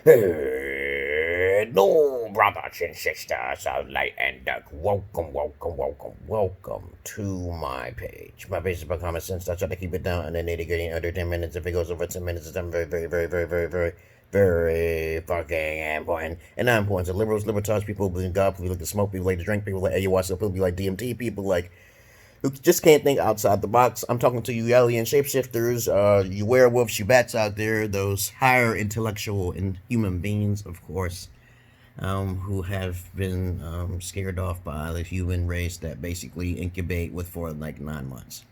No, brothers and sisters of light and dark, welcome to my page. My page is about common sense. I try to keep it down and then nitty-gritty in under 10 minutes. If it goes over 10 minutes, it's very fucking important. And not important to liberals, libertarians, people who believe in God, people like to smoke, people like to drink, people like ayahuasca, people like DMT, people like who just can't think outside the box. I'm talking to you alien shapeshifters, you werewolves, you bats out there, those higher intellectual and human beings, of course, who have been scared off by the human race that basically incubate with for like 9 months.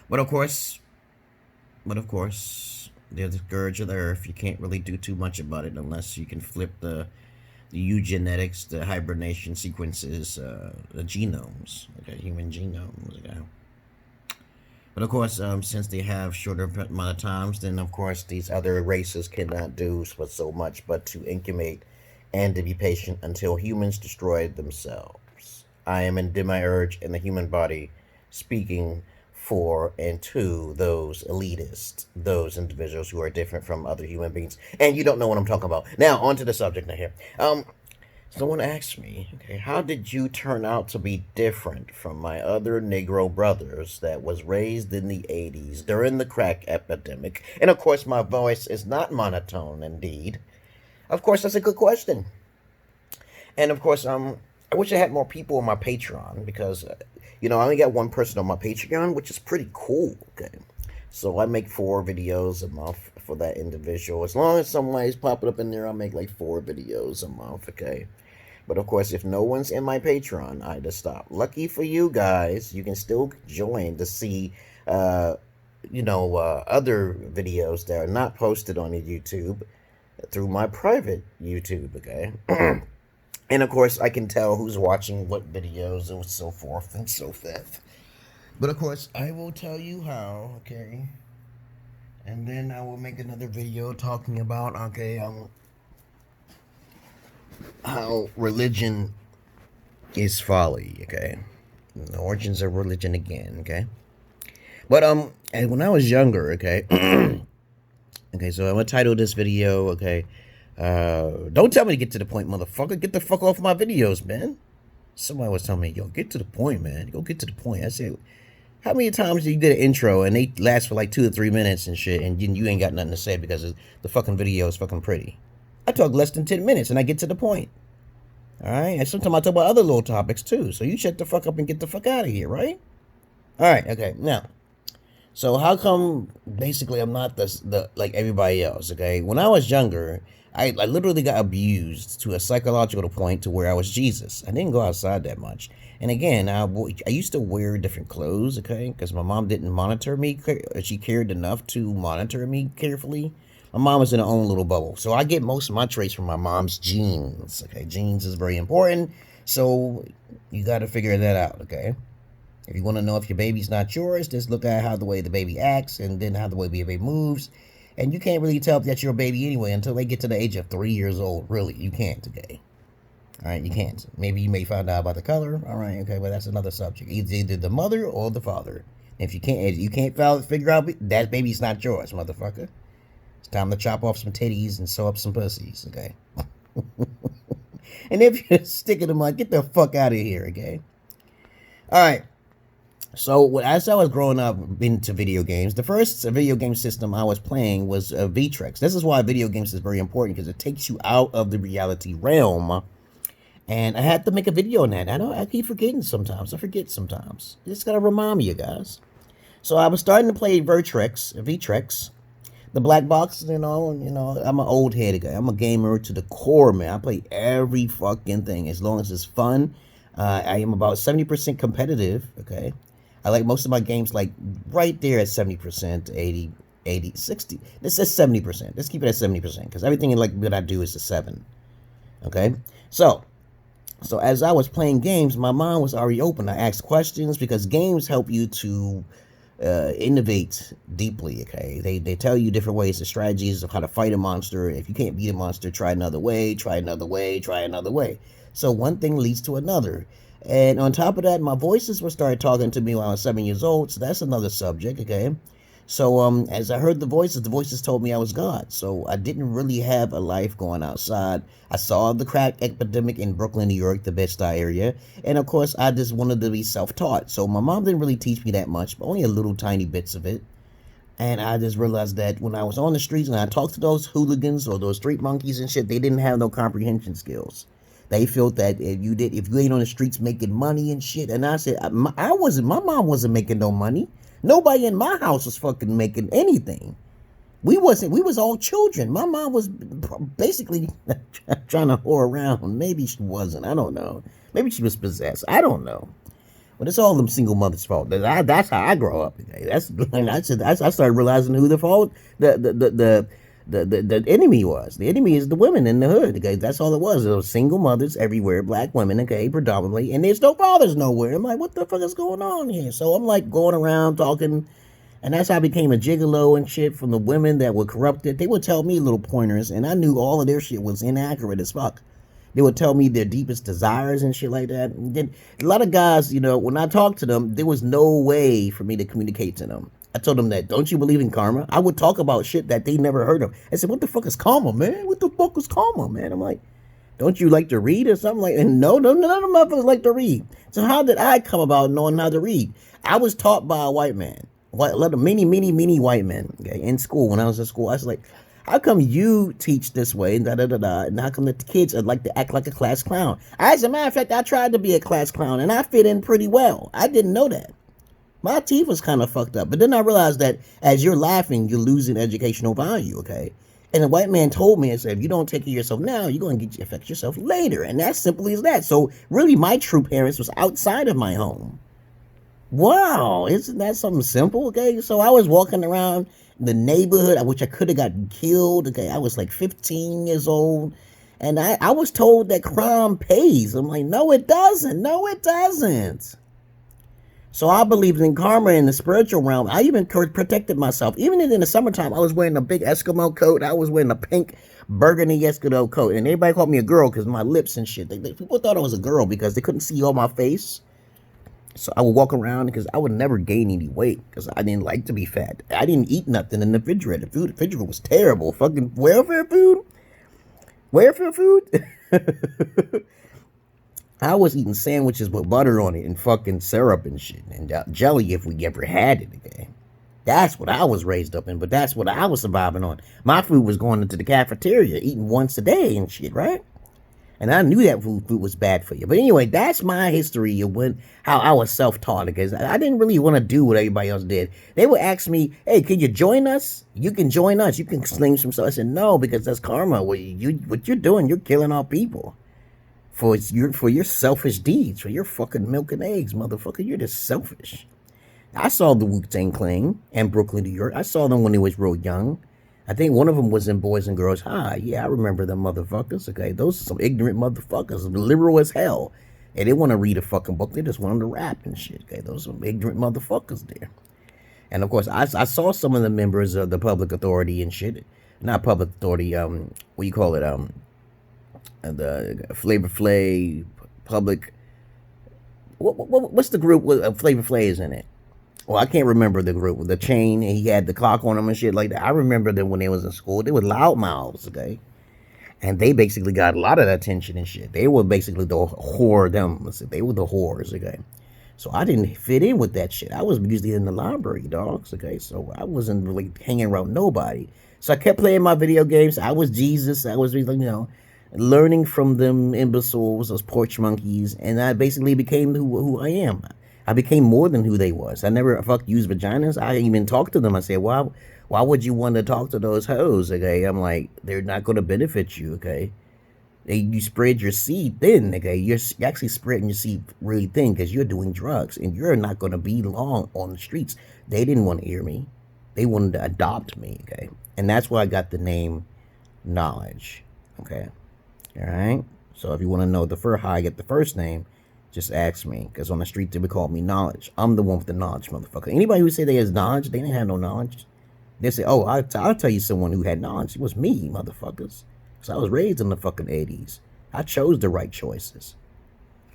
But of course, they're the scourge of the earth. You can't really do too much about it unless you can flip the eugenetics, the hibernation sequences, the genomes, okay, human genomes, okay. But of course, since they have shorter amount of times, then of course these other races cannot do so much but to incubate and to be patient until humans destroy themselves. I am in demiurge in the human body, speaking for and to those elitists, those individuals who are different from other human beings, and you don't know what I'm talking about. Now, on to the subject now here. Someone asked me, okay, how did you turn out to be different from my other Negro brothers that was raised in the 80s during the crack epidemic? And of course, my voice is not monotone, indeed. Of course, that's a good question. And of course, I wish I had more people on my Patreon because, I only got one person on my Patreon, which is pretty cool, okay? So I make 4 videos a month for that individual. As long as somebody's popping up in there, I'll make like 4 videos a month, okay? But of course, if no one's in my Patreon, I just stop. Lucky for you guys, you can still join to see, other videos that are not posted on the YouTube through my private YouTube, okay? And of course, I can tell who's watching what videos and so forth and so forth. But of course, I will tell you how, okay? And then I will make another video talking about, okay, how religion is folly, okay? The origins of religion again, okay? But, and when I was younger, okay? Okay, so I'm gonna title this video, okay? Don't tell me to get to the point, motherfucker. Get the fuck off my videos, man. Somebody was telling me, yo, get to the point, man. Go get to the point. I said, how many times you did an intro and they last for like 2 or 3 minutes and shit and you ain't got nothing to say because the fucking video is fucking pretty? I talk less than 10 minutes and I get to the point. Alright? And sometimes I talk about other little topics too. So you shut the fuck up and get the fuck out of here, right? Alright, okay. Now, so how come basically I'm not the like everybody else, okay? When I was younger, I literally got abused to a psychological point to where I was Jesus. I didn't go outside that much. And again, I used to wear different clothes, okay? Because my mom didn't monitor me. She cared enough to monitor me carefully. My mom was in her own little bubble. So I get most of my traits from my mom's genes, okay? Genes is very important. So you got to figure that out, okay? If you want to know if your baby's not yours, just look at how the way the baby acts and then how the way the baby moves. And you can't really tell if that's your baby anyway until they get to the age of 3 years old. Really, you can't, okay? All right, you can't. Maybe you may find out about the color. All right, okay, but that's another subject. Either the mother or the father. If you can't figure out that baby's not yours, motherfucker. It's time to chop off some titties and sew up some pussies, okay? And if you're sticking them on, get the fuck out of here, okay? All right. So as I was growing up into video games, the first video game system I was playing was Vtrex. This is why video games is very important because it takes you out of the reality realm. And I had to make a video on that. I keep forgetting sometimes. I forget sometimes. You just gotta remind me, you guys. So I was starting to play Vtrex, the black box. I'm an old head guy. I'm a gamer to the core, man. I play every fucking thing as long as it's fun. I am about 70% competitive. Okay. I like most of my games like right there at 70%, 80, 60. This is 70%. Let's keep it at 70% because everything like what I do is a 7. Okay? So as I was playing games, my mind was already open. I asked questions because games help you to innovate deeply, okay? They tell you different ways, the strategies of how to fight a monster. If you can't beat a monster, try another way, try another way, try another way. So one thing leads to another. And on top of that, my voices were started talking to me when I was 7 years old. So that's another subject, okay? So as I heard the voices told me I was God. So I didn't really have a life going outside. I saw the crack epidemic in Brooklyn, New York, the Bed-Stuy area, and of course I just wanted to be self-taught. So my mom didn't really teach me that much, but only a little tiny bits of it. And I just realized that when I was on the streets and I talked to those hooligans or those street monkeys and shit, they didn't have no comprehension skills. They felt that if you ain't on the streets making money and shit. And I said, my mom wasn't making no money. Nobody in my house was fucking making anything. We was all children. My mom was basically trying to whore around. Maybe she wasn't. I don't know. Maybe she was possessed. I don't know. But it's all them single mothers' fault. That's how I grow up. I started realizing who the fault the enemy was. The enemy is the women in the hood. Okay, that's all it was. There was single mothers everywhere, black women. Okay, predominantly, and there's no fathers nowhere. I'm like, what the fuck is going on here? So I'm like going around talking, and that's how I became a gigolo and shit from the women that were corrupted. They would tell me little pointers, and I knew all of their shit was inaccurate as fuck. They would tell me their deepest desires and shit like that. And then a lot of guys, when I talked to them, there was no way for me to communicate to them. I told them that, don't you believe in karma? I would talk about shit that they never heard of. I said, what the fuck is karma, man? What the fuck is karma, man? I'm like, don't you like to read or something like that? And no, none of them motherfuckers like to read. So how did I come about knowing how to read? I was taught by a white man. Many white men, okay, in school. When I was in school, I was like, how come you teach this way, and and how come the kids like to act like a class clown? As a matter of fact, I tried to be a class clown, and I fit in pretty well. I didn't know that. My teeth was kind of fucked up. But then I realized that as you're laughing, you're losing educational value, okay? And the white man told me, and said, if you don't take care of yourself now, you're going to affect yourself later. And that's simply as that. So really, my true parents was outside of my home. Wow, isn't that something simple, okay? So I was walking around the neighborhood, which I could have gotten killed. Okay, I was like 15 years old, and I was told that crime pays. I'm like, no, it doesn't. No, it doesn't. So I believed in karma in the spiritual realm. I even protected myself. Even in the summertime, I was wearing a big Eskimo coat. I was wearing a pink burgundy Eskimo coat, and everybody called me a girl because my lips and shit. People thought I was a girl because they couldn't see all my face. So I would walk around because I would never gain any weight because I didn't like to be fat. I didn't eat nothing in the refrigerator. The refrigerator was terrible. Fucking welfare food? Welfare food? I was eating sandwiches with butter on it and fucking syrup and shit. And jelly if we ever had it again. That's what I was raised up in, but that's what I was surviving on. My food was going into the cafeteria, eating once a day and shit, right? And I knew that food was bad for you. But anyway, that's my history of how I was self-taught, because I didn't really want to do what everybody else did. They would ask me, hey, can you join us? You can join us. You can sling some stuff. I said, no, because that's karma. What you're doing, you're killing our people. For your selfish deeds, for your fucking milk and eggs, motherfucker. You're just selfish. I saw the Wu-Tang Clan in Brooklyn, New York. I saw them when they was real young. I think one of them was in Boys and Girls High. Yeah, I remember them motherfuckers, okay? Those are some ignorant motherfuckers, liberal as hell. And they want to read a fucking book. They just want them to rap and shit, okay? Those are some ignorant motherfuckers there. And, of course, I saw some of the members of the public authority and shit. Not public authority, what you call it? The Flavor Flav, public... What's the group with Flavor Flav is in it? Well, I can't remember the group with the chain, and he had the clock on him and shit like that. I remember them when they was in school. They were loudmouths, okay? And they basically got a lot of attention and shit. They were basically the whore, they were the whores, okay? So I didn't fit in with that shit. I was usually in the library, dogs, okay? So I wasn't really hanging around nobody. So I kept playing my video games. I was Jesus. I was, learning from them imbeciles, those porch monkeys, and I basically became who I am. I became more than who they was. I never used vaginas. I even talked to them. I said, why would you want to talk to those hoes, okay? I'm like, they're not going to benefit you, okay? You spread your seed thin, okay? You're actually spreading your seed really thin because you're doing drugs, and you're not going to be long on the streets. They didn't want to hear me. They wanted to adopt me, okay? And that's why I got the name Knowledge, okay? All right? So if you want to know how I get the first name, just ask me, because on the street they would call me Knowledge. I'm the one with the knowledge, motherfucker. Anybody who say they has knowledge, they didn't have no knowledge. They say, oh, I'll tell you someone who had knowledge. It was me, motherfuckers. Because I was raised in the fucking 80s. I chose the right choices.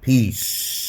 Peace.